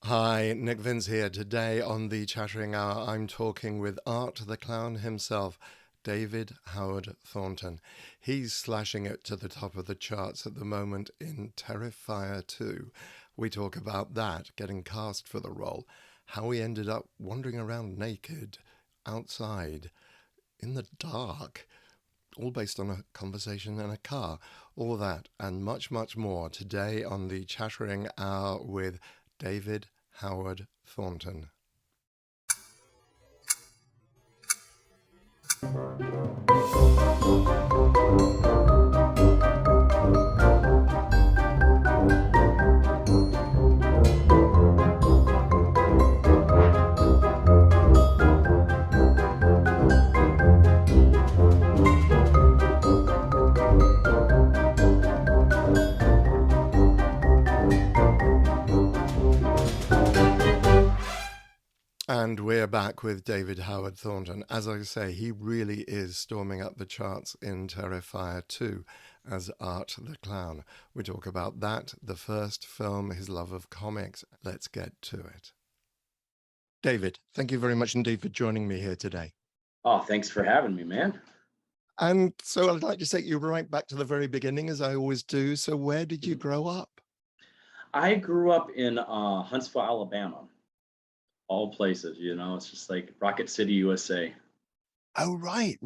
Hi, Nick Vince here. Today on the Chattering Hour, I'm talking with Art the Clown himself, David Howard Thornton. He's slashing it to the top of the charts at the moment in Terrifier 2. We talk about that, getting cast for the role, how he ended up wandering around naked, outside, in the dark, all based on a conversation in a car. All that and much, much more today on the Chattering Hour with David Howard Thornton. And we're back with David Howard Thornton. As I say, he really is storming up the charts in Terrifier 2 as Art the Clown. We talk about that, the first film, his love of comics. Let's get to it. David, thank you very much indeed for joining me here today. Oh, thanks for having me, man. And so I'd like to take you right back to the very beginning, as I always do. So where did you grow up? I grew up in Huntsville, Alabama. All places, it's just like Rocket City, USA. Oh, right.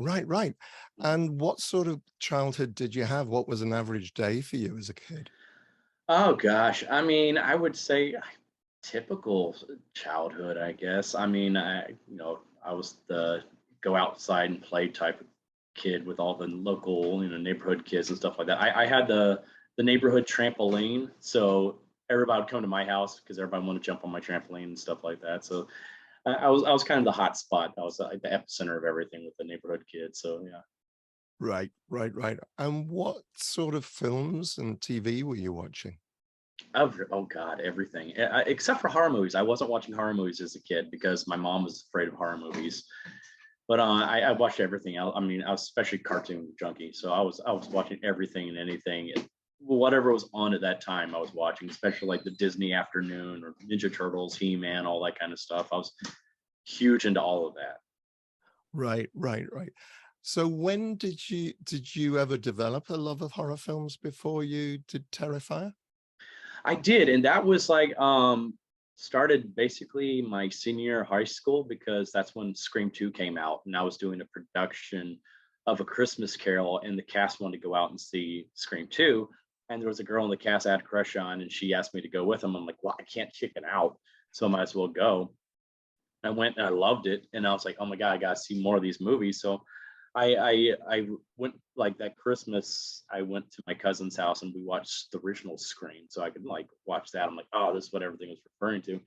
And what sort of childhood did you have? What was an average day for you as a kid? Oh gosh, I mean, I would say typical childhood, I guess. I mean, I was the go outside and play type of kid with all the local, neighborhood kids and stuff like that. I had the neighborhood trampoline, so everybody would come to my house because everybody wanted to jump on my trampoline and stuff like that. So I was kind of the hot spot. I was like the epicenter of everything with the neighborhood kids. So yeah. Right. And what sort of films and TV were you watching? Oh God, everything except for horror movies. I wasn't watching horror movies as a kid because my mom was afraid of horror movies. But I watched everything. I mean, I was especially cartoon junkie, so I was watching everything and anything, whatever was on at that time. I was watching, especially like the Disney Afternoon or Ninja Turtles, He Man, all that kind of stuff. I was huge into all of that. Right. So when did you ever develop a love of horror films before you did Terrifier? I did, and that was like started basically my senior year of high school because that's when Scream 2 came out, and I was doing a production of A Christmas Carol, and the cast wanted to go out and see Scream 2. And there was a girl in the cast I had a crush on, and she asked me to go with them. I'm like, well, I can't chicken out, so I might as well go. I went and I loved it, and I was like, "Oh my god, I gotta see more of these movies." So I went like that Christmas. I went to my cousin's house and we watched the original Scream, so I could like watch that. I'm like, "Oh, this is what everything was referring to."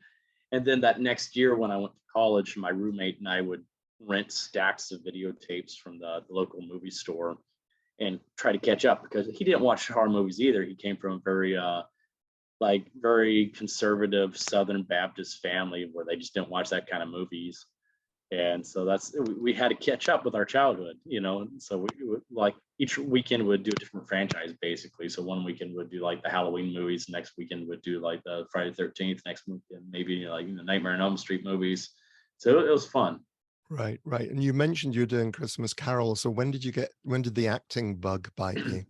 And then that next year, when I went to college, my roommate and I would rent stacks of videotapes from the local movie store and try to catch up because he didn't watch horror movies either. He came from a very very conservative Southern Baptist family where they just didn't watch that kind of movies. And so that's we had to catch up with our childhood, So we would, like each weekend would do a different franchise basically. So one weekend would do like the Halloween movies, next weekend would do like the Friday 13th, next weekend maybe like Nightmare on Elm Street movies. So it was fun. Right. And you mentioned you're doing Christmas Carol. So when did the acting bug bite you?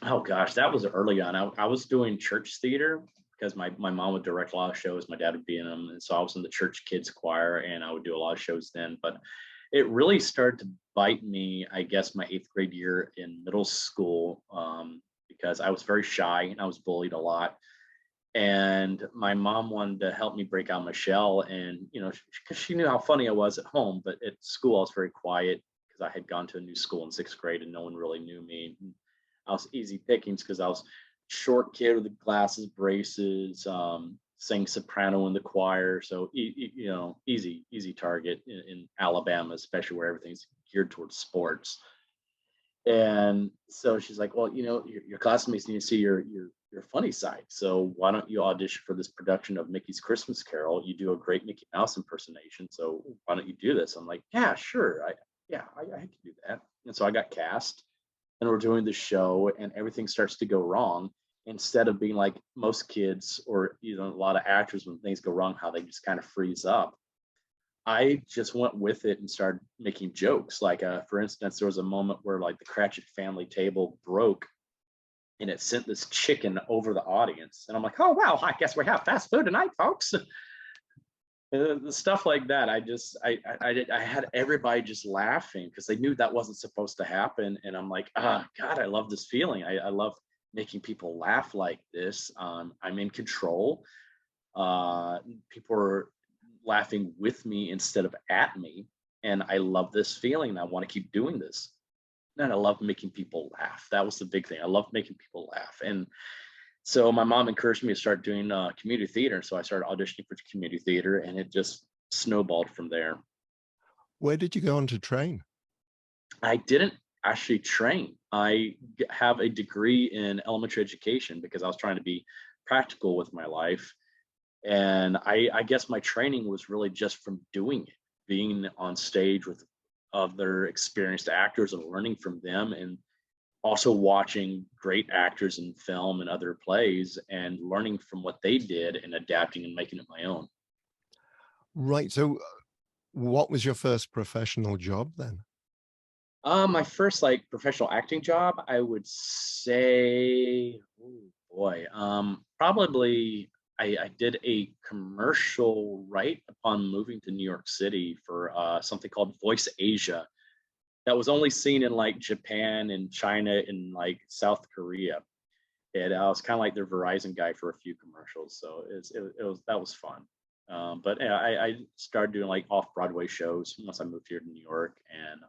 Oh gosh, that was early on. I was doing church theater because my mom would direct a lot of shows. My dad would be in them, and so I was in the church kids choir, and I would do a lot of shows then. But it really started to bite me, I guess, my eighth grade year in middle school, because I was very shy and I was bullied a lot. And my mom wanted to help me break out my shell, and because she knew how funny I was at home, but at school I was very quiet because I had gone to a new school in sixth grade and no one really knew me. I was easy pickings because I was short kid with the glasses, braces, sang soprano in the choir. So easy target in Alabama, especially where everything's geared towards sports. And so she's like, "Well, your classmates need to see your funny side. So why don't you audition for this production of Mickey's Christmas Carol? You do a great Mickey Mouse impersonation. So why don't you do this?" I'm like, "Yeah, sure. I can do that." And so I got cast and we're doing the show and everything starts to go wrong. instead of being like most kids or a lot of actors when things go wrong, how they just kind of freeze up. I just went with it and started making jokes. Like, for instance, there was a moment where like the Cratchit family table broke and it sent this chicken over the audience. And I'm like, oh, wow, I guess we have fast food tonight, folks. The stuff like that. I had everybody just laughing because they knew that wasn't supposed to happen. And I'm like, God, I love this feeling. I love making people laugh like this. I'm in control. People are laughing with me instead of at me. And I love this feeling. And I want to keep doing this. And I love making people laugh. That was the big thing. I love making people laugh. And so my mom encouraged me to start doing community theater. So I started auditioning for community theater, and it just snowballed from there. Where did you go on to train? I didn't actually train. I have a degree in elementary education because I was trying to be practical with my life. And I guess my training was really just from doing it, being on stage with other experienced actors and learning from them, and also watching great actors in film and other plays and learning from what they did and adapting and making it my own. Right. So what was your first professional job then? My first like professional acting job, I would say, oh boy, probably I did a commercial right upon moving to New York City for something called Voice Asia that was only seen in like Japan and China and like South Korea. And I was kind of like their Verizon guy for a few commercials, so it was that was fun. But yeah, I started doing like off Broadway shows once I moved here to New York, and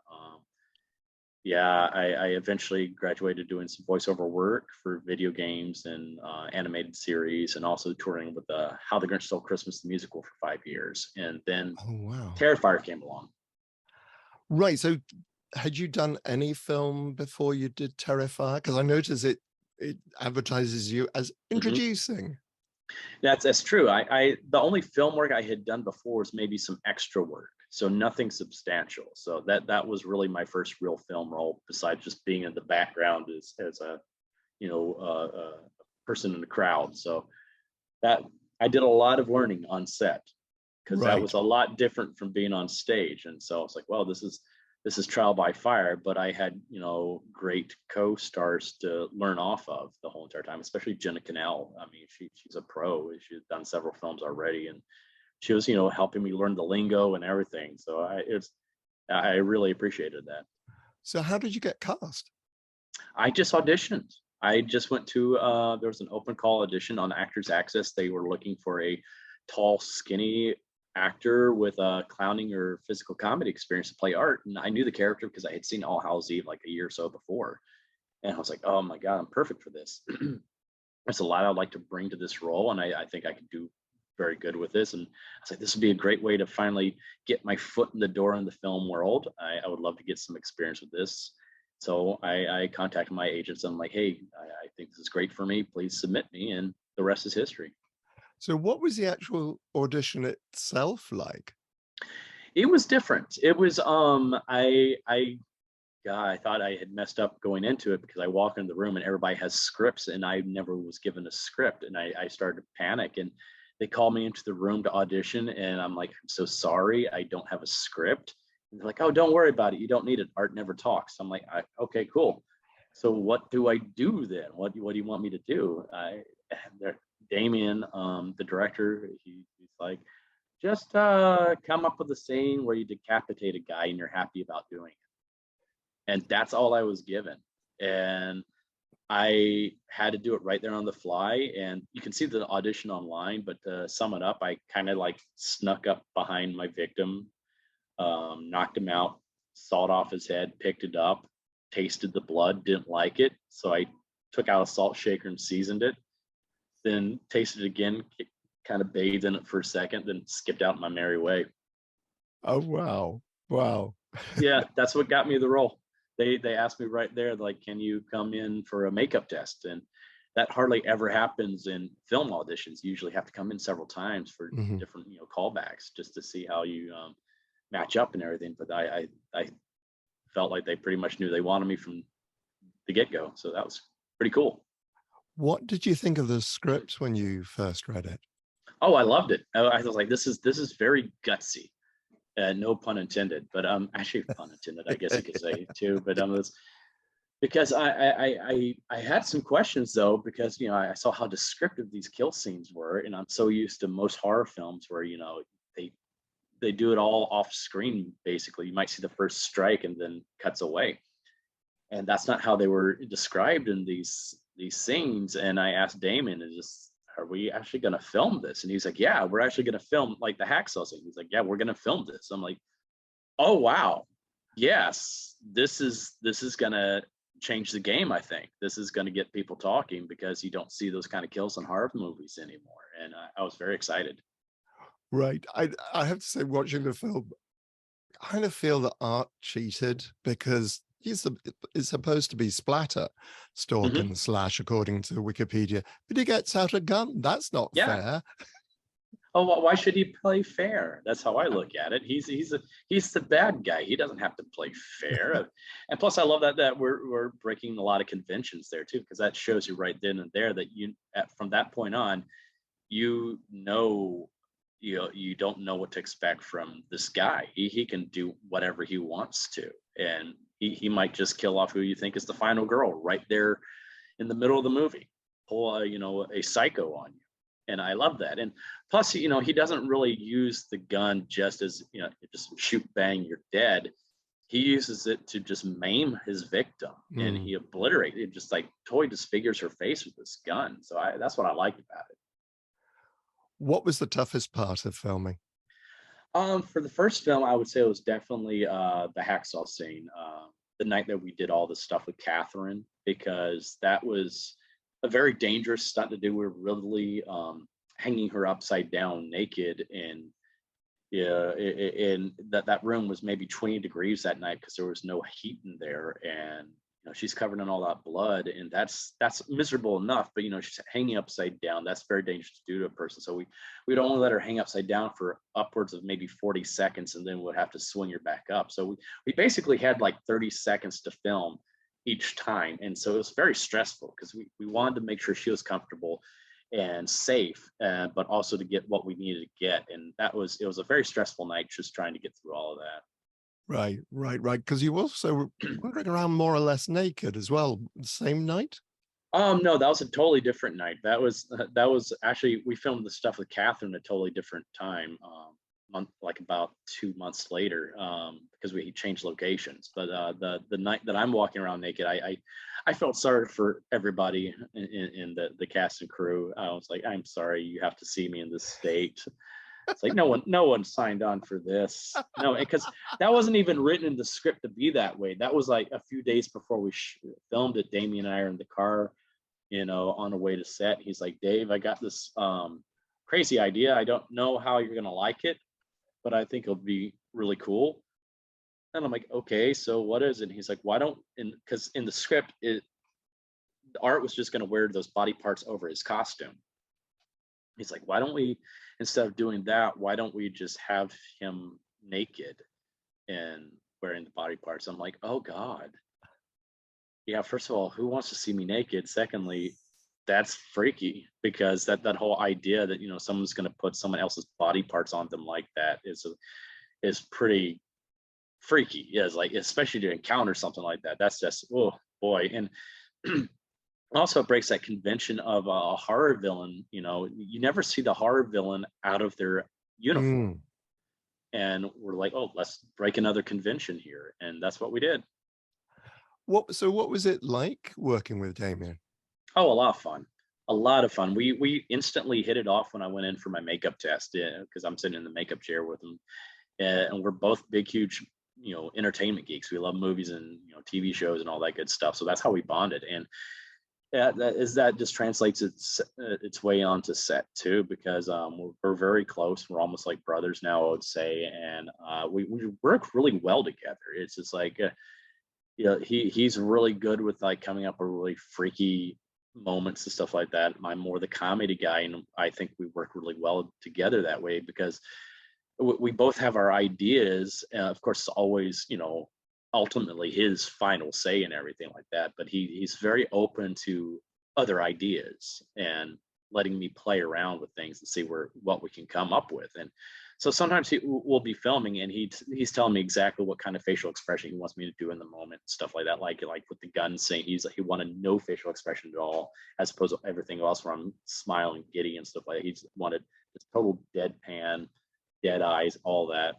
yeah, I eventually graduated doing some voiceover work for video games and animated series, and also touring with How the Grinch Stole Christmas the musical for 5 years, and then Oh, wow. Terrifier came along. Right. So had you done any film before you did Terrifier? Because I noticed it advertises you as Mhm. introducing. That's true. I the only film work I had done before was maybe some extra work, so nothing substantial. So that was really my first real film role, besides just being in the background as a person in the crowd. So that I did a lot of learning on set because that Right. was a lot different from being on stage. And so I was like, well, this is trial by fire, but I had, great co-stars to learn off of the whole entire time, especially Jenna Cannell. I mean, she's a pro. She's done several films already, and she was, helping me learn the lingo and everything. So I really appreciated that. So how did you get cast? I just auditioned. I just went to there was an open call audition on Actors Access. They were looking for a tall, skinny actor with a clowning or physical comedy experience to play Art. And I knew the character because I had seen All Hallows Eve like a year or so before. And I was like, oh my God, I'm perfect for this. There's a lot I'd like to bring to this role, and I think I could do very good with this. And I was like, this would be a great way to finally get my foot in the door in the film world. I would love to get some experience with this. So I contacted my agents and I'm like, hey, I think this is great for me. Please submit me. And the rest is history. So what was the actual audition itself like? It was different. It was I God, I thought I had messed up going into it because I walk into the room and everybody has scripts and I never was given a script, and I started to panic, and they called me into the room to audition and I'm like, I'm so sorry, I don't have a script. And they're like, oh, don't worry about it. You don't need it. Art never talks. I'm like, okay, cool. So what do I do then? What do you want me to do? Damien, the director, he's like, just come up with a scene where you decapitate a guy and you're happy about doing it. And that's all I was given. And I had to do it right there on the fly. And you can see the audition online, but to sum it up, I kind of like snuck up behind my victim, knocked him out, sawed off his head, picked it up, tasted the blood, didn't like it. So I took out a salt shaker and seasoned it, then tasted it again, kind of bathed in it for a second, then skipped out my merry way. Oh, wow. Wow. Yeah, that's what got me the role. They asked me right there, like, can you come in for a makeup test? And that hardly ever happens in film auditions. You usually have to come in several times for Mhm. different, callbacks just to see how you match up and everything. But I felt like they pretty much knew they wanted me from the get go, so that was pretty cool. What did you think of the script when you first read it? Oh, I loved it. I was like, this is very gutsy. No pun intended, but actually pun intended, I guess you could say too. But it's because I had some questions though, because I saw how descriptive these kill scenes were, and I'm so used to most horror films where they they do it all off screen. Basically, you might see the first strike and then cuts away, and that's not how they were described in these scenes. And I asked Damien, "Is this? Are we actually going to film this?" And he's like, "Yeah, we're actually going to film like the hacksaw scene." He's like, "Yeah, we're going to film this." I'm like, "Oh wow, yes, this is going to change the game. I think this is going to get people talking because you don't see those kind of kills in horror movies anymore." And I was very excited. Right. I have to say, watching the film, I kind of feel that Art cheated because it's supposed to be splatter, stalk Hmm. and slash, according to Wikipedia, but he gets out a gun. That's not Yeah. fair. Oh, why should he play fair? That's how I look at it. He's the bad guy. He doesn't have to play fair. And plus, I love that we're breaking a lot of conventions there too, because that shows you right then and there that from that point on, you know, you don't know what to expect from this guy. He can do whatever he wants to, and he might just kill off who you think is the final girl right there in the middle of the movie, pull a psycho on you. And I love that. And plus, he doesn't really use the gun just as just shoot bang you're dead. He uses it to just maim his victim, and Mm. he obliterates it, just like totally disfigures her face with this gun. So that's what I like about it. What was the toughest part of filming? For the first film, I would say it was definitely the hacksaw scene. The night that we did all this stuff with Catherine, because that was a very dangerous stunt to do. We were really hanging her upside down naked, and yeah, and that room was maybe 20 degrees that night because there was no heat in there, and she's covered in all that blood, and that's miserable enough. But she's hanging upside down. That's very dangerous to do to a person. So we'd only let her hang upside down for upwards of maybe 40 seconds, and then we'd have to swing her back up. So we basically had like 30 seconds to film each time, and so it was very stressful because we wanted to make sure she was comfortable and safe, but also to get what we needed to get. And it was a very stressful night just trying to get through all of that. Right, right, right. Because you also were wandering around more or less naked as well, same night? No, that was a totally different night. That was actually, we filmed the stuff with Catherine at a totally different time, like about 2 months later, because we changed locations. But the night that I'm walking around naked, I felt sorry for everybody in the cast and crew. I was like, I'm sorry you have to see me in this state. It's like no one signed on for this. No, because that wasn't even written in the script to be that way. That was like a few days before we filmed it. Damien and I are in the car, on the way to set. He's like, Dave, I got this crazy idea. I don't know how you're gonna like it, but I think it'll be really cool. And I'm like, okay, so what is it? And he's like, why don't, because in the script, Art was just gonna wear those body parts over his costume. He's like, why don't we, instead of doing that, why don't we just have him naked and wearing the body parts? I'm like, oh God. Yeah, first of all, who wants to see me naked? Secondly, that's freaky, because that whole idea that someone's going to put someone else's body parts on them like that is pretty freaky. Yeah, it's like, especially to encounter something like that. That's just, oh boy. And also it breaks that convention of a horror villain. You never see the horror villain out of their uniform, Mm. and we're like, oh, let's break another convention here, and that's what we did. What was it like working with Damien? Oh, a lot of fun. A lot of fun. We instantly hit it off when I went in for my makeup test, because I'm sitting in the makeup chair with him, and we're both big, huge, entertainment geeks. We love movies and TV shows and all that good stuff. So that's how we bonded, and that just translates its way onto set too, because we're very close. We're almost like brothers now, I would say, and we work really well together. It's just like he's really good with like coming up with really freaky moments and stuff like that. I'm more the comedy guy, and I think we work really well together that way, because we both have our ideas. Of course, it's always ultimately his final say and everything like that. But he's very open to other ideas and letting me play around with things and see what we can come up with. And so sometimes we'll be filming and he's telling me exactly what kind of facial expression he wants me to do in the moment, stuff like that. Like with the gun scene, he wanted no facial expression at all, as opposed to everything else where I'm smiling, giddy and stuff like that. He just wanted this total deadpan, dead eyes, all that.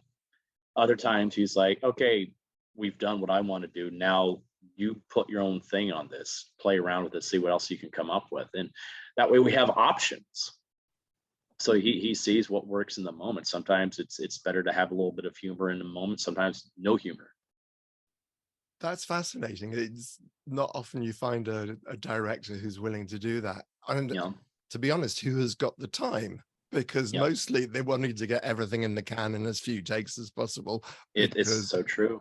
Other times he's like, okay, we've done what I want to do. Now you put your own thing on this, play around with it, see what else you can come up with. And that way we have options. So he sees what works in the moment. Sometimes it's better to have a little bit of humor in the moment, sometimes no humor. That's fascinating. It's not often you find a director who's willing to do that. And You know, to be honest, who has got the time? Because yep. mostly they wanted to get everything in the can in as few takes as possible. It's Because so true.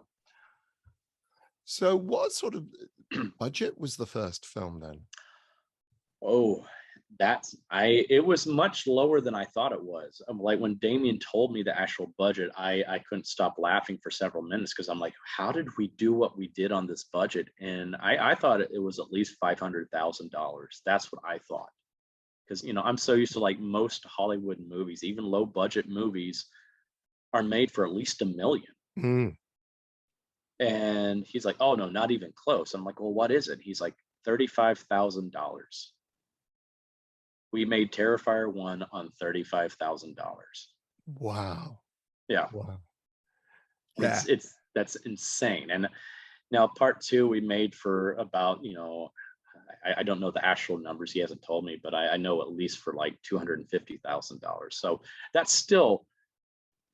so what sort of budget was the first film then? Oh, it was much lower than I thought it was. Like when Damien told me the actual budget, I couldn't stop laughing for several minutes because I'm like, how did we do what we did on this budget? And I thought it was at least $500,000. That's what I thought. Because I'm so used to like most Hollywood movies, even low budget movies are made for at least $1 million. Mm. And he's like, oh no, not even close. I'm like, well, what is it? He's like, $35,000. We made Terrifier 1 on $35,000. Wow. Yeah. Wow. Yeah. That's insane. And now part 2 we made for about, I don't know the actual numbers, he hasn't told me, but I know at least for like $250,000. So that's still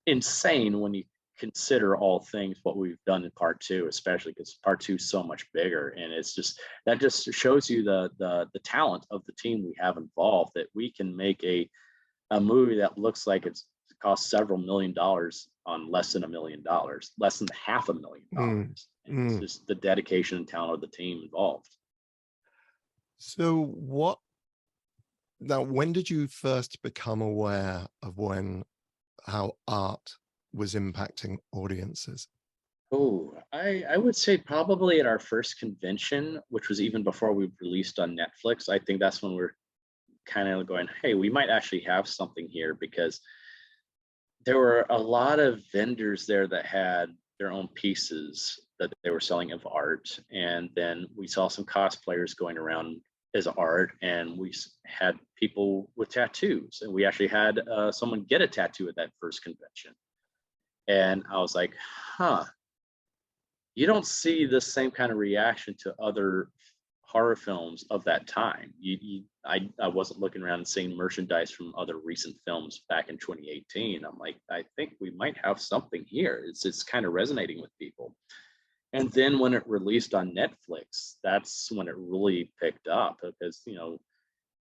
insane when you consider all things what we've done in part 2, especially because part 2 is so much bigger. And it's just that just shows you the talent of the team we have involved, that we can make a movie that looks like it's cost several $1,000,000 on less than $1 million, less than $500,000. And it's just the dedication and talent of the team involved. So when did you first become aware of how art was impacting audiences? Oh, I would say probably at our first convention, which was even before we released on Netflix. I think that's when we're kind of going, hey, we might actually have something here, because there were a lot of vendors there that had their own pieces that they were selling of art. And then we saw some cosplayers going around as art, and we had people with tattoos. And we actually had someone get a tattoo at that first convention. And I was like, huh, you don't see the same kind of reaction to other horror films of that time. I wasn't looking around and seeing merchandise from other recent films back in 2018. I'm like, I think we might have something here. It's kind of resonating with people. And then when it released on Netflix, that's when it really picked up, because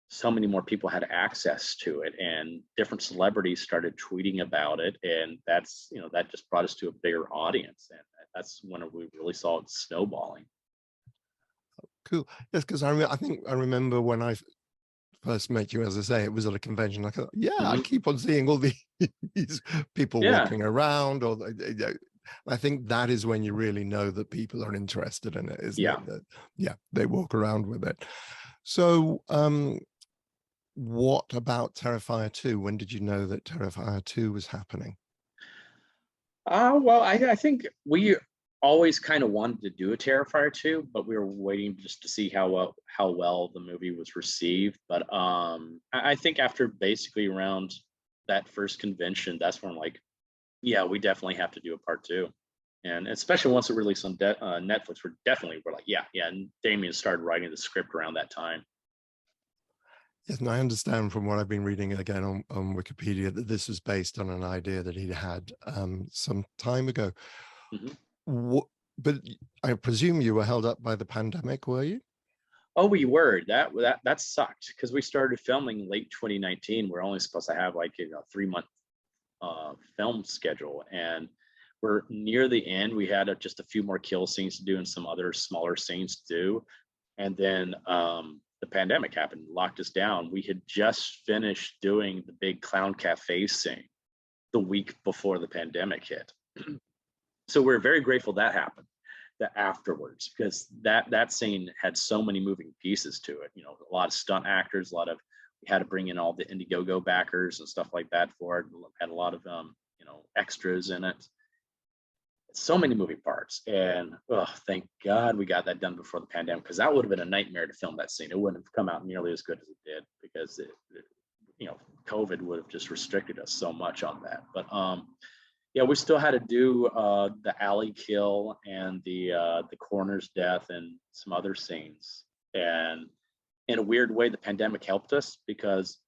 so many more people had access to it, and different celebrities started tweeting about it, and that's that just brought us to a bigger audience, and that's when we really saw it snowballing. Cool. Yes, because I think I remember when I first met you, as I say, it was at a convention. I thought, yeah, I keep on seeing all these people walking around, or I think that is when you really know that people are interested in it, isn't it? That, yeah, they walk around with it. So what about Terrifier 2? When did you know that Terrifier 2 was happening? Well, I think we always kind of wanted to do a Terrifier 2, but we were waiting just to see how well the movie was received. But I think after basically around that first convention, that's when I'm like, yeah, we definitely have to do a part 2. And especially once it released on Netflix, we're like, yeah. And Damien started writing the script around that time. Yes, and I understand from what I've been reading again on Wikipedia that this was based on an idea that he'd had some time ago. But I presume you were held up by the pandemic, were you? Oh, we were. That sucked, because we started filming late 2019. We're only supposed to have like 3-month film schedule, and we're near the end. We had just a few more kill scenes to do and some other smaller scenes to do, and then the pandemic happened, locked us down. We had just finished doing the big clown cafe scene the week before the pandemic hit. So we're very grateful that happened. the afterwards, because that scene had so many moving pieces to it. You know, a lot of stunt actors, a lot of, we had to bring in all the Indiegogo backers and stuff like that for it. Had a lot of you know, extras in it. So many moving parts, and oh, thank God we got that done before the pandemic, because that would have been a nightmare to film that scene. It wouldn't have come out nearly as good as it did, because you know, COVID would have just restricted us so much on that. But yeah, we still had to do the alley kill and the coroner's death and some other scenes. And in a weird way, the pandemic helped us, because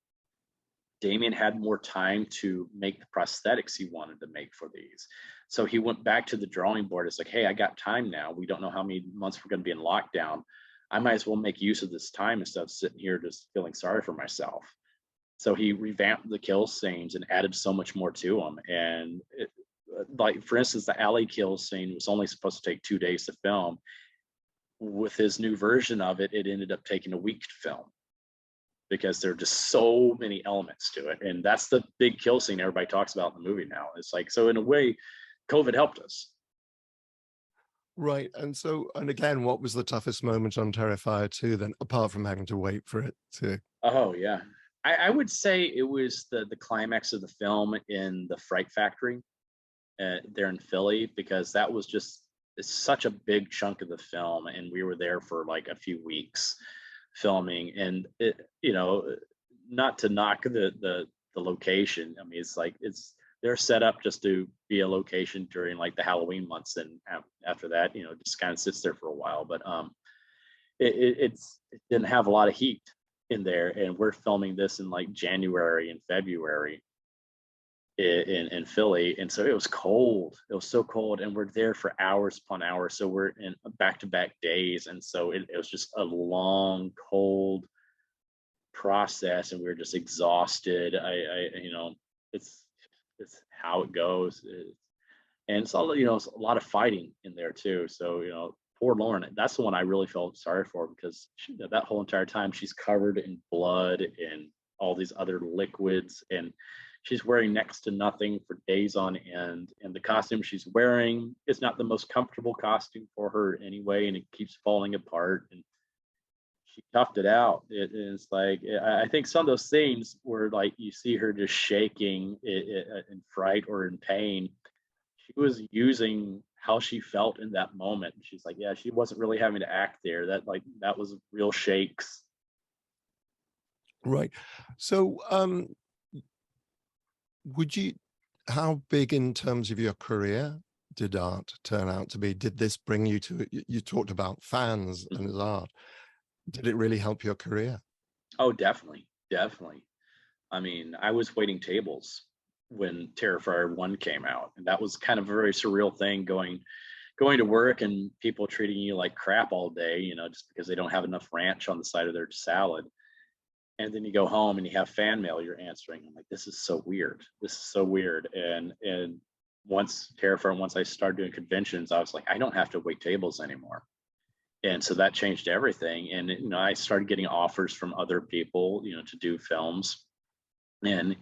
Damien had more time to make the prosthetics he wanted to make for these. So he went back to the drawing board. It's like, hey, I got time now. We don't know how many months we're going to be in lockdown. I might as well make use of this time instead of sitting here just feeling sorry for myself. So he revamped the kill scenes and added so much more to them. And like, for instance, the alley kill scene was only supposed to take 2 days to film. With his new version of it, it ended up taking a week to film, because there are just so many elements to it. And that's the big kill scene everybody talks about in the movie now. It's like, so in a way, COVID helped us. Right. And so, and again, what was the toughest moment on Terrifier 2 then, apart from having to wait for it to? Oh yeah. I would say it was the climax of the film in the Fright Factory there in Philly, because that was just, it's such a big chunk of the film, and we were there for like a few weeks filming. And it, you know, not to knock the location. I mean, it's like, they're set up just to be a location during like the Halloween months, and after that, you know, just kind of sits there for a while. But it didn't have a lot of heat in there, and we're filming this in like January and February in Philly, and so it was cold. It was so cold, and we're there for hours upon hours. So we're in back-to-back days, and so it was just a long, cold process, and we were just exhausted. I you know, it's how it goes. And it's all, you know, it's a lot of fighting in there too. So, you know, poor Lauren, that's the one I really felt sorry for, because that whole entire time she's covered in blood and all these other liquids, and she's wearing next to nothing for days on end. And the costume she's wearing is not the most comfortable costume for her anyway, and it keeps falling apart. And she toughed it out. It's like, I think some of those scenes where like you see her just shaking in fright or in pain, she was using how she felt in that moment. She's like, yeah, she wasn't really having to act there. That was real shakes. Right. So would you, how big in terms of your career did art turn out to be? Did this bring you to, you talked about fans and his art. Did it really help your career? Oh, definitely. Definitely. I mean, I was waiting tables when Terrifier 1 came out, and that was kind of a very surreal thing, going to work and people treating you like crap all day, you know, just because they don't have enough ranch on the side of their salad. And then you go home and you have fan mail you're answering. I'm like, this is so weird. This is so weird. And once Terrifier, once I started doing conventions, I was like, I don't have to wait tables anymore. And so that changed everything. And, you know, I started getting offers from other people, you know, to do films, and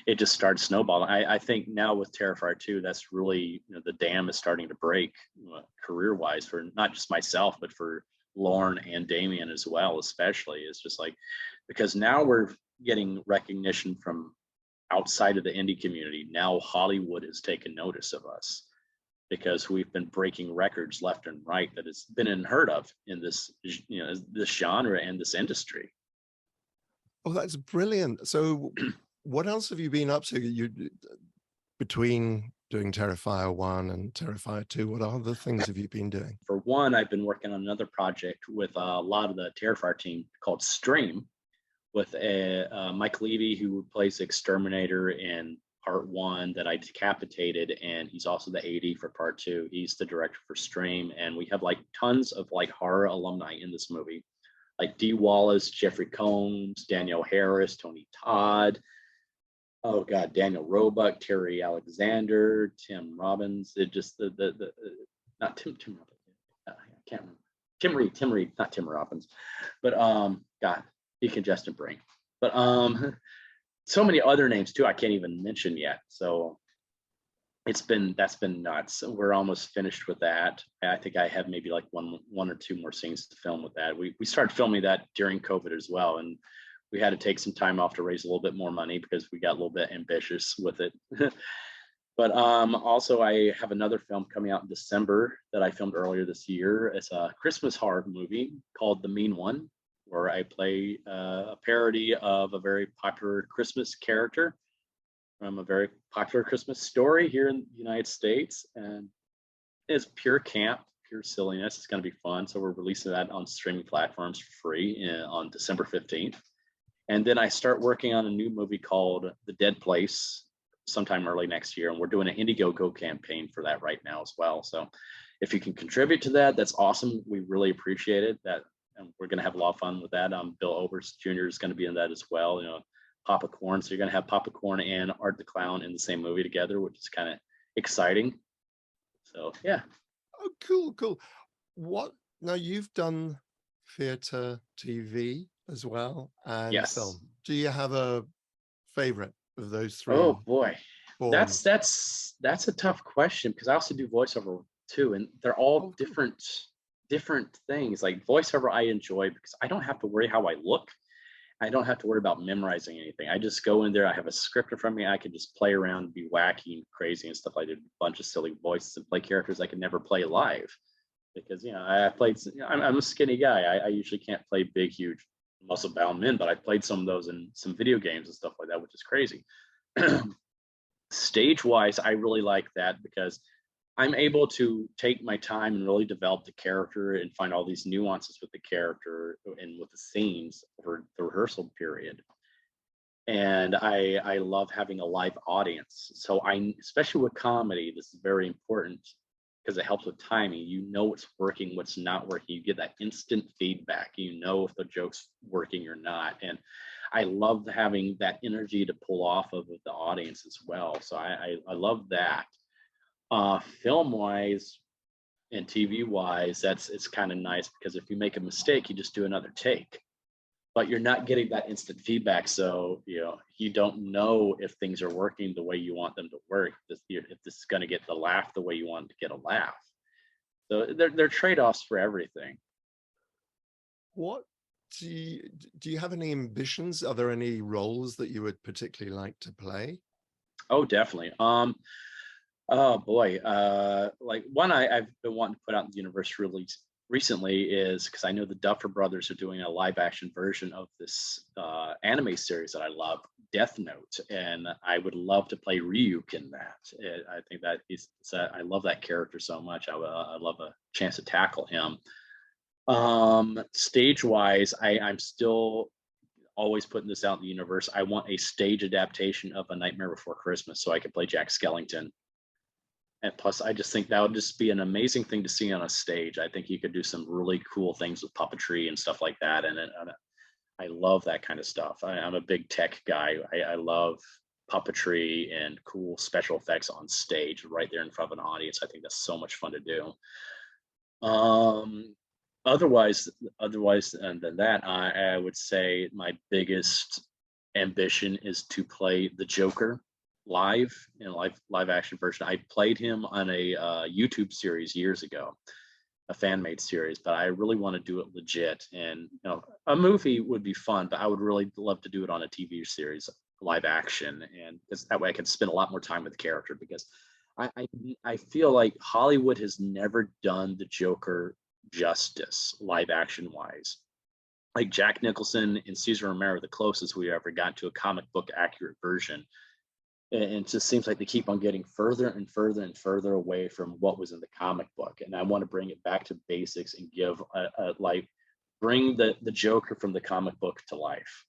it just started snowballing. I think now with Terrifier 2, that's really, you know, the dam is starting to break, career wise, for not just myself, but for Lauren and Damien as well, especially. It's just like, because now we're getting recognition from outside of the indie community. Now Hollywood has taken notice of us, because we've been breaking records left and right that has been unheard of in this, you know, this genre and this industry. Oh, that's brilliant. So what else have you been up to? You, between doing Terrifier 1 and Terrifier 2, what other things have you been doing? For one, I've been working on another project with a lot of the Terrifier team called Stream, with Mike Levy, who plays Exterminator in part 1 that I decapitated, and he's also the AD for part 2. He's the director for Stream, and we have like tons of like horror alumni in this movie, like Dee Wallace, Jeffrey Combs, Danielle Harris, Tony Todd, oh god, Daniel Roebuck, Terry Alexander, Tim Robbins. It just the not Tim Robbins. I can't remember. Tim Reed, not Tim Robbins, but god, decongestant brain. But so many other names too I can't even mention yet. So that's been nuts. We're almost finished with that. I think I have maybe like one or two more scenes to film with that. We started filming that during COVID as well, and we had to take some time off to raise a little bit more money because we got a little bit ambitious with it. But also I have another film coming out in December that I filmed earlier this year. It's a Christmas horror movie called The Mean One, where I play a parody of a very popular Christmas character from a very popular Christmas story here in the United States. And it's pure camp, pure silliness. It's going to be fun. So we're releasing that on streaming platforms for free on December 15th. And then I start working on a new movie called The Dead Place sometime early next year. And we're doing an Indiegogo campaign for that right now as well. So if you can contribute to that, that's awesome. We really appreciate it. And we're going to have a lot of fun with that. Bill Overs Jr. is going to be in that as well. Papa Corn. So you're going to have Papa Corn and Art the Clown in the same movie together, which is kind of exciting. So, yeah. Oh, cool, cool. Now you've done theatre, TV as well, and Yes. film. Do you have a favorite of those three? Oh boy, forms? that's a tough question because I also do voiceover too, and they're all different things. Like voiceover, I enjoy because I don't have to worry how I look. I don't have to worry about memorizing anything. I just go in there. I have a script in front of me. I can just play around, be wacky and crazy and stuff. I did a bunch of silly voices and play characters I could never play live because I played. I'm a skinny guy. I usually can't play big, huge, muscle-bound men, but I played some of those in some video games and stuff like that, which is crazy. Stage-wise, I really like that because I'm able to take my time and really develop the character and find all these nuances with the character and with the scenes over the rehearsal period. And I love having a live audience. So especially with comedy, this is very important because it helps with timing. You know what's working, what's not working. You get that instant feedback. You know if the joke's working or not. And I love having that energy to pull off of with the audience as well. So I love that. Film wise and TV wise, it's kind of nice because if you make a mistake, you just do another take. But you're not getting that instant feedback, so you don't know if things are working the way you want them to work. If this is going to get the laugh the way you want to get a laugh. So they're trade-offs for everything. What do you have any ambitions? Are there any roles that you would particularly like to play? Oh, definitely. Oh boy, like one I've been wanting to put out in the universe really recently is because I know the Duffer Brothers are doing a live action version of this anime series that I love, Death Note, and I would love to play Ryuk in that. I think that I love that character so much. I love a chance to tackle him. Stage wise, I'm still always putting this out in the universe. I want a stage adaptation of A Nightmare Before Christmas so I can play Jack Skellington. And plus, I just think that would just be an amazing thing to see on a stage. I think you could do some really cool things with puppetry and stuff like that. And I love that kind of stuff. I'm a big tech guy. I love puppetry and cool special effects on stage right there in front of an audience. I think that's so much fun to do. Otherwise than that, I would say my biggest ambition is to play the Joker live in a live action version. I played him on a YouTube series years ago, a fan made series, but I really want to do it legit. And a movie would be fun, but I would really love to do it on a TV series, live action, and because that way I can spend a lot more time with the character. Because I feel like Hollywood has never done the Joker justice live action wise. Like Jack Nicholson and Cesar Romero, the closest we ever got to a comic book accurate version. And it just seems like they keep on getting further and further and further away from what was in the comic book. And I want to bring it back to basics and give bring the Joker from the comic book to life.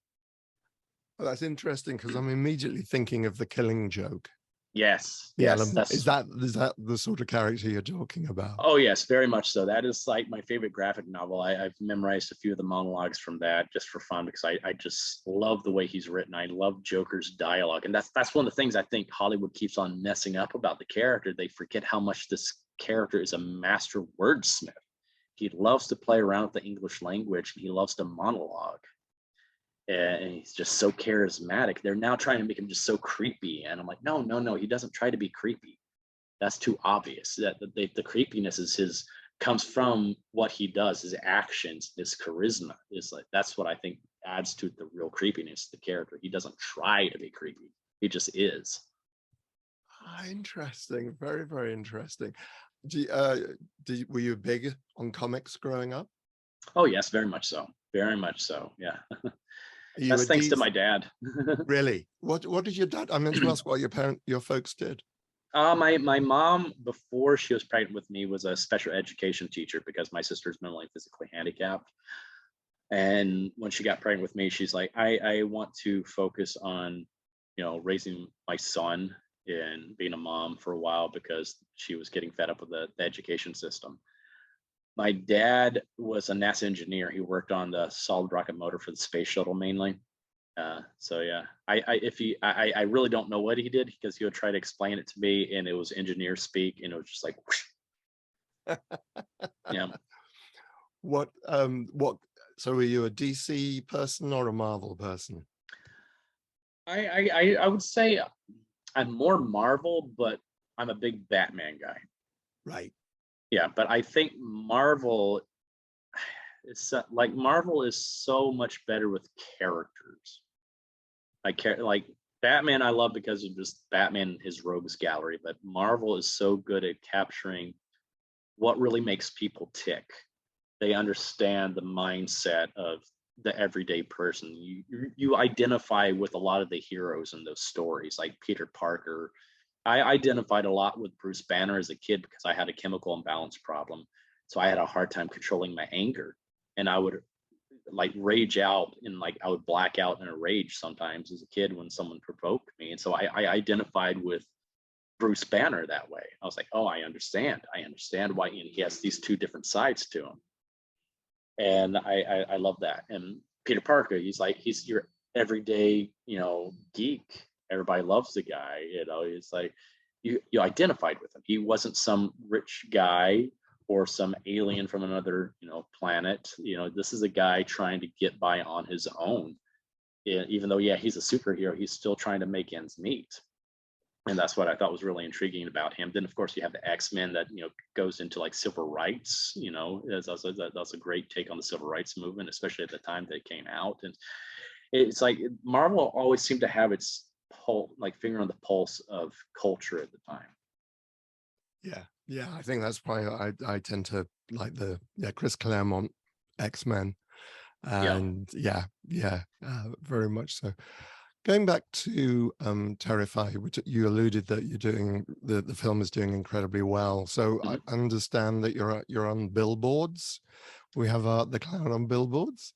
Well, that's interesting because I'm immediately thinking of The Killing Joke. Yes. Is that the sort of character you're talking about? Oh yes, very much so. That is like my favorite graphic novel. I've memorized a few of the monologues from that just for fun because I just love the way he's written. I love Joker's dialogue, and that's one of the things I think Hollywood keeps on messing up about the character. They forget how much this character is a master wordsmith. He loves to play around with the English language, and he loves to monologue. And he's just so charismatic. They're now trying to make him just so creepy, and I'm like, no, he doesn't try to be creepy. that's too obvious. That the creepiness is his comes from what he does, his actions, his charisma. Is like that's what I think adds to the real creepiness. The character, he doesn't try to be creepy; he just is. Interesting. Very, very interesting. Were you big on comics growing up? Oh yes, very much so. Very much so. Yeah, Are you that's a thanks to DC? my dad. Really? What did your dad? I meant to ask what your folks did. My mom, before she was pregnant with me, was a special education teacher because my sister's mentally and physically handicapped. And when she got pregnant with me, she's like, I want to focus on, raising my son and being a mom for a while because she was getting fed up with the education system. My dad was a NASA engineer. He worked on the solid rocket motor for the space shuttle mainly. So yeah, I really don't know what he did because he would try to explain it to me, and it was engineer speak, and it was just like, whoosh. Yeah. What? So were you a DC person or a Marvel person? I would say I'm more Marvel, but I'm a big Batman guy. Right. Yeah, but I think Marvel Marvel is so much better with characters. Like Batman I love because of just Batman and his rogues gallery, but Marvel is so good at capturing what really makes people tick. They understand the mindset of the everyday person. You identify with a lot of the heroes in those stories, like Peter Parker. I identified a lot with Bruce Banner as a kid because I had a chemical imbalance problem. So I had a hard time controlling my anger. And I would like rage out and like I would black out in a rage sometimes as a kid when someone provoked me. And so I identified with Bruce Banner that way. I was like, oh, I understand. I understand why he has these two different sides to him. And I love that. And Peter Parker, he's your everyday, geek. Everybody loves the guy, he's like you identified with him. He wasn't some rich guy or some alien from another, planet. This is a guy trying to get by on his own. Even though, yeah, he's a superhero, he's still trying to make ends meet. And that's what I thought was really intriguing about him. Then, of course, you have the X-Men that goes into like civil rights. That's a great take on the civil rights movement, especially at the time that it came out. And it's like Marvel always seemed to have its finger on the pulse of culture at the time. Yeah. I think that's why I tend to like the Chris Claremont X-Men, Yeah. and very much so. Going back to Terrify, which you alluded that you're doing, the film is doing incredibly well. So I understand that you're on billboards. We have the Clown on billboards.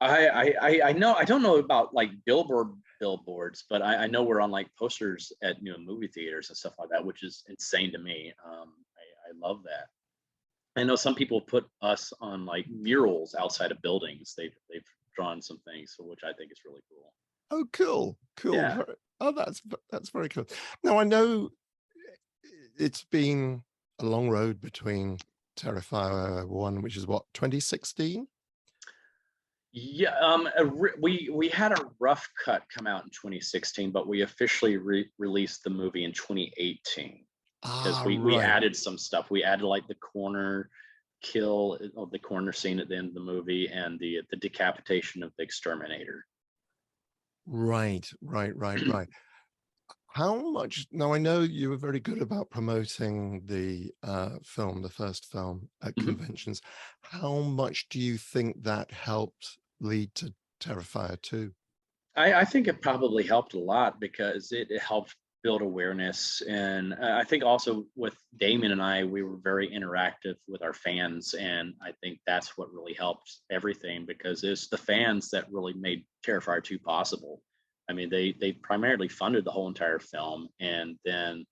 I know, I don't know about like billboards, but I know we're on like posters at movie theaters and stuff like that, which is insane to me. I love that. I know some people put us on like murals outside of buildings. They've drawn some things, which I think is really cool. Oh, cool. Yeah. Oh, that's very cool. Now I know it's been a long road between Terrifier 1, which is what, 2016? Yeah, we had a rough cut come out in 2016, but we officially released the movie in 2018 because we Right. added some stuff. We added like the corner kill of the corner scene at the end of the movie and the decapitation of the exterminator. Right. How much, now I know you were very good about promoting the film, the first film at conventions. How much do you think that helped lead to Terrifier 2? I think it probably helped a lot because it helped build awareness. And I think also with Damien and I, we were very interactive with our fans. And I think that's what really helped everything because it's the fans that really made Terrifier 2 possible. I mean, they primarily funded the whole entire film. And then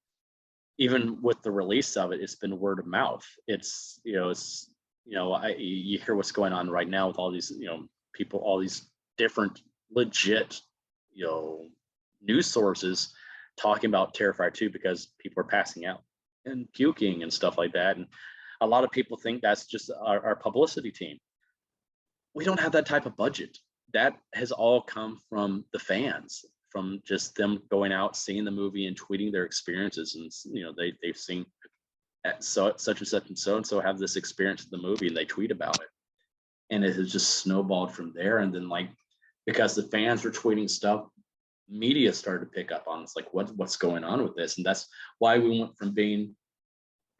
even with the release of it, it's been word of mouth. You hear what's going on right now with all these, people, all these different legit, news sources talking about Terrifier 2 because people are passing out and puking and stuff like that. And a lot of people think that's just our publicity team. We don't have that type of budget. That has all come from the fans. from just them going out, seeing the movie, and tweeting their experiences. And they've seen such and so have this experience in the movie, and they tweet about it, and it has just snowballed from there. And then, like, because the fans were tweeting stuff, media started to pick up on it's like, what's going on with this? And that's why we went from being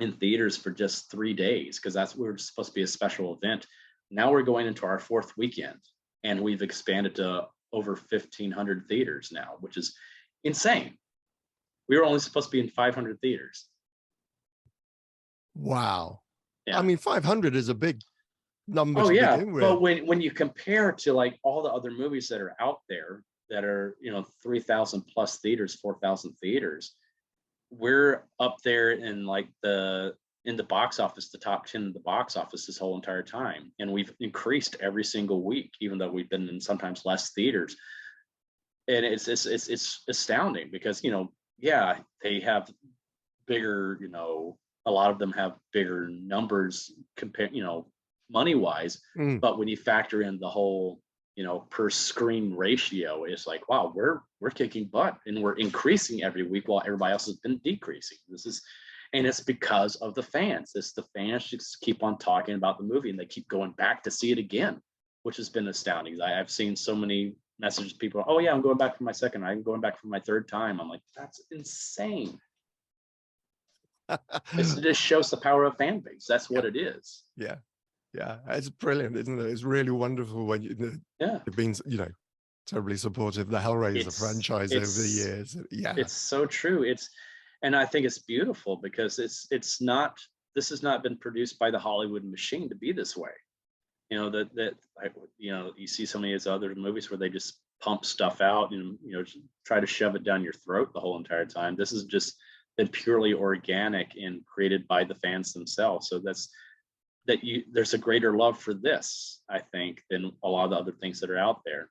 in theaters for just 3 days, because we were supposed to be a special event. Now we're going into our 4th weekend, and we've expanded to over 1,500 theaters now, which is insane. We were only supposed to be in 500 theaters. Wow. Yeah. I mean, 500 is a big number to begin with. But when you compare to like all the other movies that are out there that are 3,000 plus theaters, 4,000 theaters, we're up there in like in the box office, the top 10 in the box office this whole entire time. And we've increased every single week, even though we've been in sometimes less theaters. And it's astounding because, they have bigger, a lot of them have bigger numbers compared, money wise. But when you factor in the whole, per screen ratio, it's like, wow, we're kicking butt, and we're increasing every week while everybody else has been decreasing. And it's because of the fans. It's the fans just keep on talking about the movie, and they keep going back to see it again, which has been astounding. I've seen so many messages, people, oh yeah, I'm going back for my second, I'm going back for my 3rd time. I'm like, that's insane. It just shows the power of fan base. That's what it is. Yeah. It's brilliant, isn't it? It's really wonderful when you've been, terribly supportive of the Hellraiser franchise over the years. Yeah. It's so true. And I think it's beautiful because this has not been produced by the Hollywood machine to be this way. You see so many of these other movies where they just pump stuff out and try to shove it down your throat the whole entire time. This has just been purely organic and created by the fans themselves. So there's a greater love for this, I think, than a lot of the other things that are out there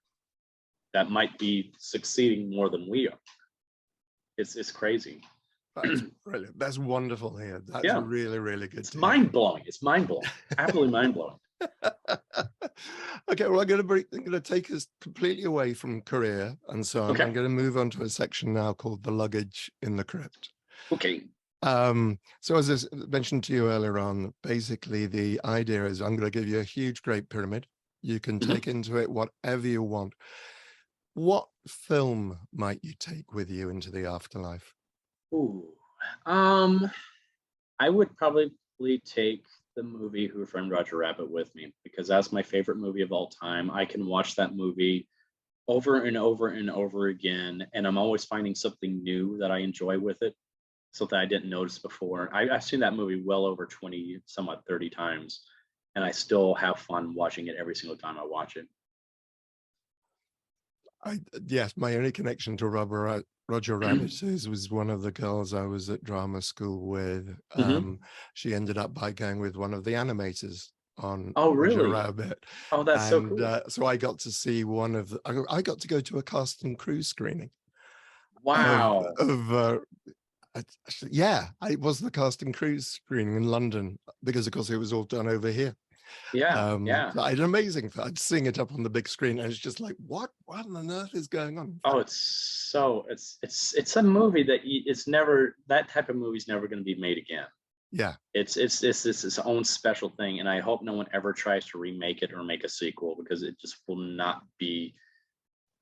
that might be succeeding more than we are. It's crazy. That's brilliant. That's wonderful here. That's really, really good. It's mind-blowing. It's mind-blowing. Absolutely mind-blowing. Okay, well, I'm going to take us completely away from career and so on. Okay. I'm going to move on to a section now called the luggage in the crypt. Okay. So as I mentioned to you earlier on, basically the idea is I'm going to give you a huge great pyramid. You can take into it whatever you want. What film might you take with you into the afterlife? Ooh, I would probably take the movie Who Framed Roger Rabbit with me, because that's my favorite movie of all time. I can watch that movie over and over and over again, and I'm always finding something new that I enjoy with it, something I didn't notice before. I've seen that movie well over 20, somewhat 30 times, and I still have fun watching it every single time I watch it. Yes, my only connection to Roger Rabbit was one of the girls I was at drama school with. She ended up by going with one of the animators on Roger Rabbit. Oh, that's so cool. So I got to see I got to go to a cast and crew screening. Wow. It was the cast and crew screening in London, because of course it was all done over here. It's amazing. I'd seeing it up on the big screen, and it's just like, what on earth is going on? Oh, it's a movie that that type of movie is never going to be made again. Yeah, it's its own special thing, and I hope no one ever tries to remake it or make a sequel, because it just will not be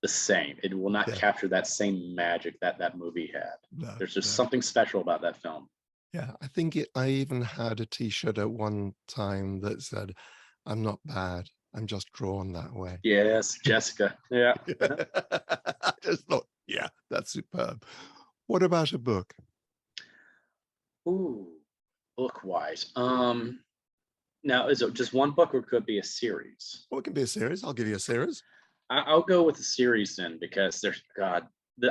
the same. It will not capture that same magic that movie had. There's just something special about that film. Yeah, I think I even had a T-shirt at one time that said, "I'm not bad, I'm just drawn that way." Yes, Jessica. Yeah. I just thought, yeah, that's superb. What about a book? Ooh, book-wise. Now, is it just one book, or could it be a series? Well, it can be a series. I'll give you a series. I'll go with a series then, because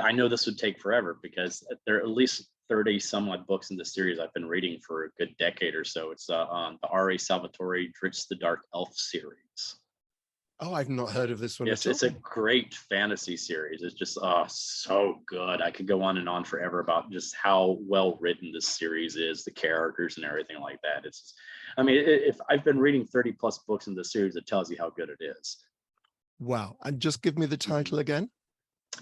I know this would take forever, because there are at least 30 some odd books in the series I've been reading for a good decade or so. It's the R.A. Salvatore Dritz the Dark Elf series. Oh, I've not heard of this one. Yes, it's a great fantasy series. It's just so good. I could go on and on forever about just how well written this series is, the characters and everything like that. If I've been reading 30 plus books in the series, it tells you how good it is. Wow. And just give me the title again.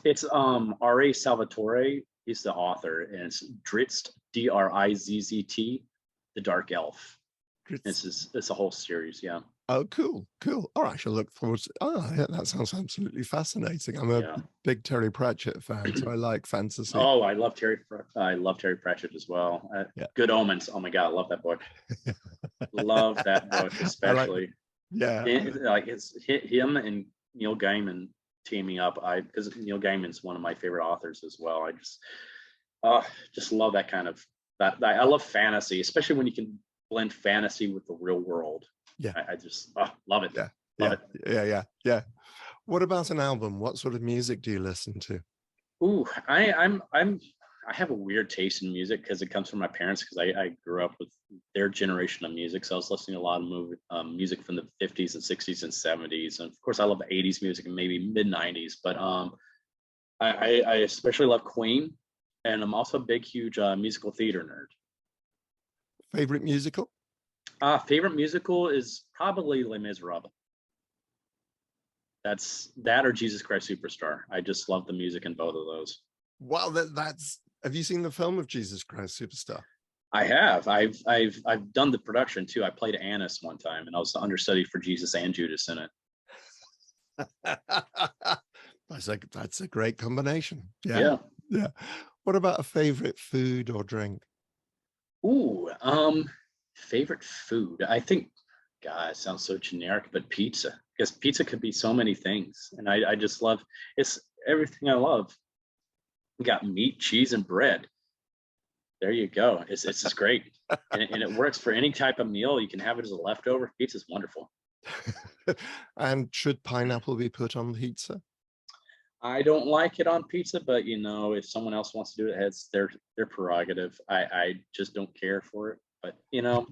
It's R.A. Salvatore. He's the author, and it's Drizzt, Drizzt, the Dark Elf. It's a whole series, yeah. Oh, cool, cool. All right, I shall look forward to. Oh, yeah, that sounds absolutely fascinating. I'm a big Terry Pratchett fan, so I like fantasy. Oh, I love Terry Pratchett as well. Good Omens. Oh my God, I love that book. Love that book, especially. Like it's him and Neil Gaiman teaming up. Because Neil Gaiman's one of my favorite authors as well. I just love that kind of that. I love fantasy, especially when you can blend fantasy with the real world. Yeah, I just love it. Love it. Yeah. What about an album? What sort of music do you listen to? Ooh, I have a weird taste in music because it comes from my parents, because I grew up with their generation of music. So I was listening to a lot of music from the 50s and 60s and 70s. And of course, I love 80s music and maybe mid 90s. But I especially love Queen. And I'm also a big, huge musical theater nerd. Favorite musical? Favorite musical is probably Les Miserables. That or Jesus Christ Superstar. I just love the music in both of those. Wow, that's. Have you seen the film of Jesus Christ Superstar? I have. I've done the production too. I played Annas one time, and I was the understudy for Jesus and Judas in it. That's a great combination. Yeah. What about a favorite food or drink? Ooh, favorite food. I think, God, it sounds so generic, but pizza. Because pizza could be so many things, and I just love it's everything I love. We got meat, cheese, and bread. There you go. It's just great, and it works for any type of meal. You can have it as a leftover. Pizza's wonderful. And should pineapple be put on pizza? I don't like it on pizza, but if someone else wants to do it, it's their prerogative. I just don't care for it. But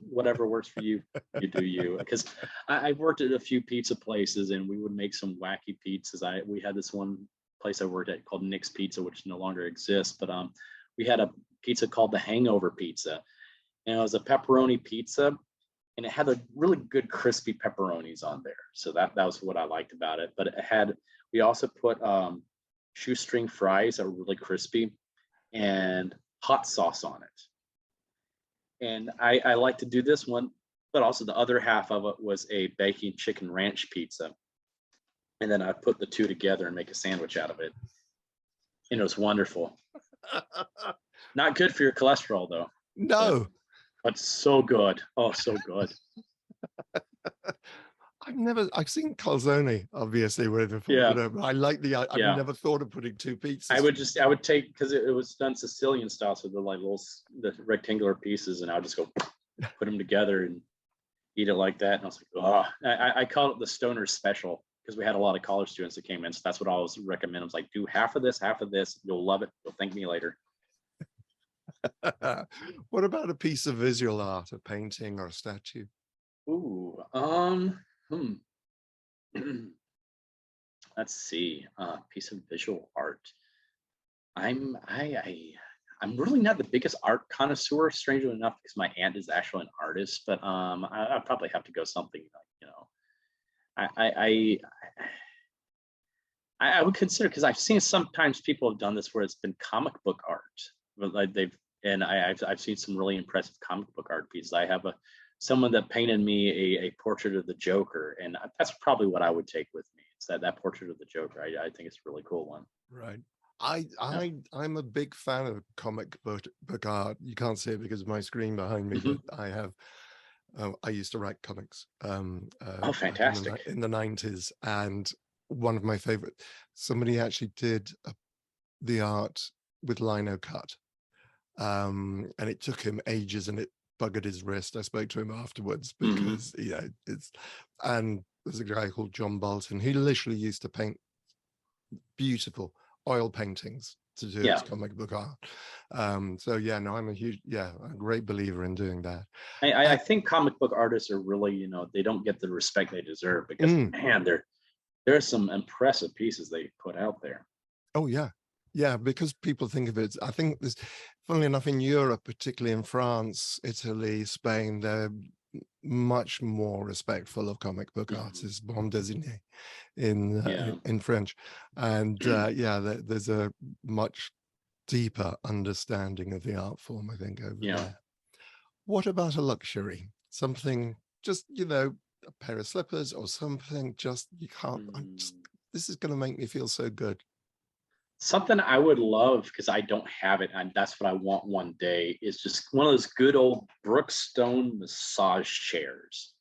whatever works for you, you do you. Because I worked at a few pizza places, and we would make some wacky pizzas. We had this one place I worked at called Nick's Pizza, which no longer exists. But we had a pizza called the Hangover Pizza, and it was a pepperoni pizza, and it had a really good crispy pepperonis on there. So that was what I liked about it. But we also put shoestring fries that were really crispy and hot sauce on it. And I like to do this one, but also the other half of it was a bacon chicken ranch pizza. And then I put the two together and make a sandwich out of it. And it was wonderful. Not good for your cholesterol, though. No. But so good. Oh, so good. I've seen calzone, obviously, with it. Yeah. I like I've never thought of putting two pizzas. I would take, because it was done Sicilian style, so the rectangular pieces, and I would just go put them together and eat it like that. And I was like, oh, I call it the stoner special, because we had a lot of college students that came in. So that's what I always recommend. I was like, do half of this. You'll love it. You'll thank me later. What about a piece of visual art, a painting or a statue? Ooh, let's see. Piece of visual art. I'm really not the biggest art connoisseur, strangely enough, because my aunt is actually an artist. But I probably have to go something like, I would consider, because I've seen sometimes people have done this where it's been comic book art, but like I've seen some really impressive comic book art pieces. I have someone that painted me a portrait of the Joker, and that's probably what I would take with me. It's that portrait of the Joker. I think it's a really cool one. Right. I'm a big fan of comic book art. You can't see it because of my screen behind me, but I used to write comics. Oh, fantastic! In the 90s, and one of my favorite. Somebody actually did the art with lino cut, and it took him ages, and it buggered his wrist. I spoke to him afterwards because and there's a guy called John Bolton who literally used to paint beautiful oil paintings to do his comic book art. So I'm a great believer in doing that. I think comic book artists are really, they don't get the respect they deserve, because man, there's some impressive pieces they put out there. Oh yeah, because people think of it. I think there's, funnily enough, in Europe, particularly in France, Italy, Spain, much more respectful of comic book artists, bande dessinée in French. And yeah, there's a much deeper understanding of the art form, I think, over there. What about a luxury? Something just, you know, a pair of slippers or something, just, you can't, this is going to make me feel so good. Something I would love, because I don't have it, and that's what I want one day, is just one of those good old Brookstone massage chairs.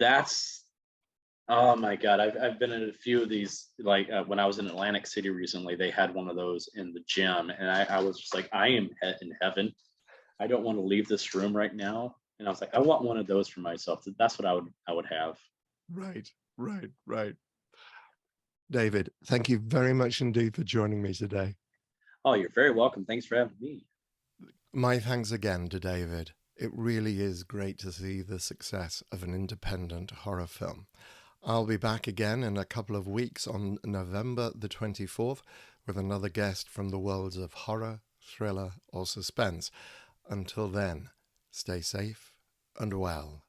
That's, oh my God, I've been in a few of these, like when I was in Atlantic City recently, they had one of those in the gym, and I was just like, I am in heaven. I don't want to leave this room right now. And I was like, I want one of those for myself. That's what I would have. Right, right, right. David, thank you very much indeed for joining me today. Oh, you're very welcome. Thanks for having me. My thanks again to David. It really is great to see the success of an independent horror film. I'll be back again in a couple of weeks on November the 24th with another guest from the worlds of horror, thriller, or suspense. Until then, stay safe and well.